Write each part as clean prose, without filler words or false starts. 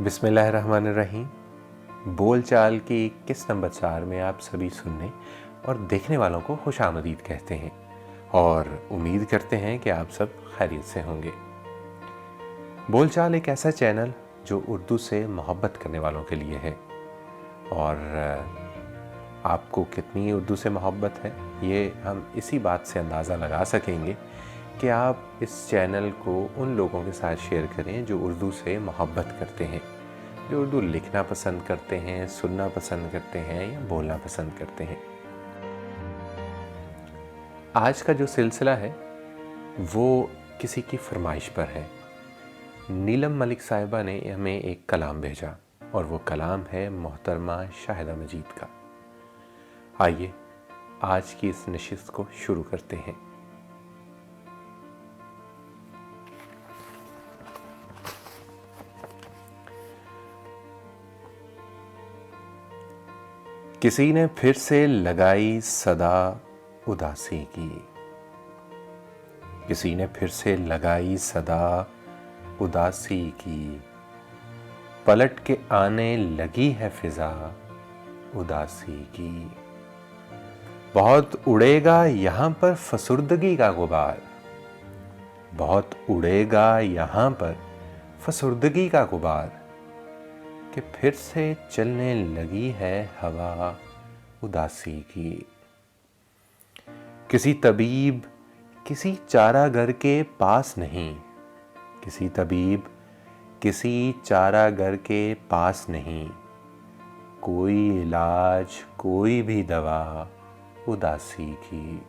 बिस्मिल्लाहिर्रहमानिर्रहीम। बोलचाल की किस नंबर 4 में आप सभी सुनने और देखने वालों को खुशामदीद कहते हैं और उम्मीद करते हैं कि आप सब खैरियत से होंगे। बोलचाल एक ऐसा चैनल जो उर्दू से मोहब्बत करने वालों के लिए है और आपको कितनी उर्दू से मोहब्बत है ये हम इसी बात से अंदाज़ा लगा सकेंगे कि आप इस चैनल को उन लोगों के साथ शेयर करें जो उर्दू से मोहब्बत करते हैं, जो उर्दू लिखना पसंद करते हैं, सुनना पसंद करते हैं या बोलना पसंद करते हैं। आज का जो सिलसिला है वो किसी की फरमाइश पर है। नीलम मलिक साहिबा ने हमें एक कलाम भेजा और वो कलाम है मोहतरमा शाहिदा मजीद का। आइए आज की इस नशिस्त को शुरू करते हैं। किसी ने फिर से लगाई सदा उदासी की, किसी ने फिर से लगाई सदा उदासी की, पलट के आने लगी है फिजा उदासी की। बहुत उड़ेगा यहाँ पर फसुर्दगी का गुबार, बहुत उड़ेगा यहाँ पर फसुर्दगी का गुबार, कि फिर से चलने लगी है हवा उदासी की। किसी तबीब किसी चारागर के पास नहीं, किसी तबीब किसी चारागर के पास नहीं, कोई इलाज कोई भी दवा उदासी की।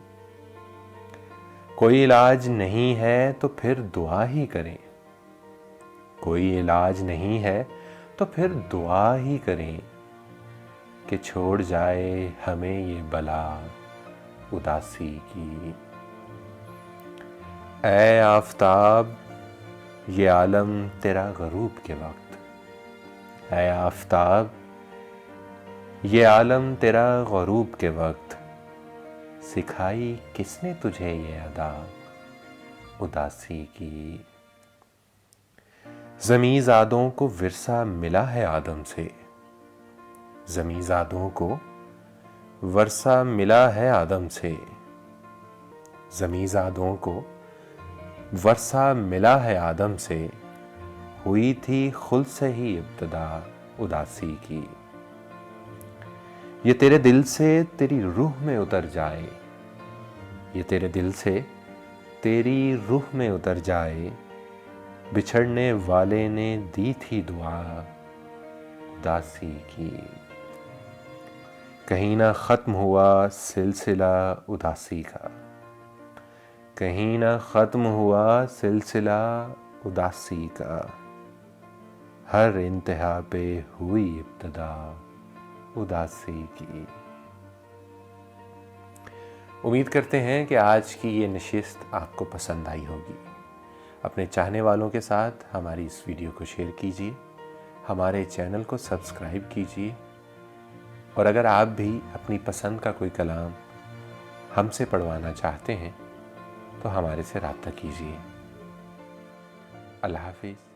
कोई इलाज नहीं है तो फिर दुआ ही करें, कोई इलाज नहीं है तो फिर दुआ ही करें कि छोड़ जाए हमें ये बला उदासी की। ऐ आफताब ये आलम तेरा गरूब के वक्त, ऐ आफताब ये आलम तेरा गरूब के वक्त, सिखाई किसने तुझे ये अदा उदासी की। ज़मीज़ादों को विरसा मिला है आदम से, ज़मीज़ादों को वर्षा मिला है आदम से, ज़मीज़ादों को वर्षा मिला है आदम से, हुई थी खुद से ही इब्तिदा उदासी की। ये तेरे दिल से तेरी रूह में उतर जाए, ये तेरे दिल से तेरी रूह में उतर जाए, बिछड़ने वाले ने दी थी दुआ उदासी की। कहीं ना ख़त्म हुआ सिलसिला उदासी का, कहीं ना ख़त्म हुआ सिलसिला उदासी का, हर इंतहा पे हुई इब्तिदा उदासी की। उम्मीद करते हैं कि आज की ये नशिस्त आपको पसंद आई होगी। अपने चाहने वालों के साथ हमारी इस वीडियो को शेयर कीजिए, हमारे चैनल को सब्सक्राइब कीजिए और अगर आप भी अपनी पसंद का कोई कलाम हमसे पढ़वाना चाहते हैं तो हमारे से रब्ता कीजिए। अल्लाह हाफिज़।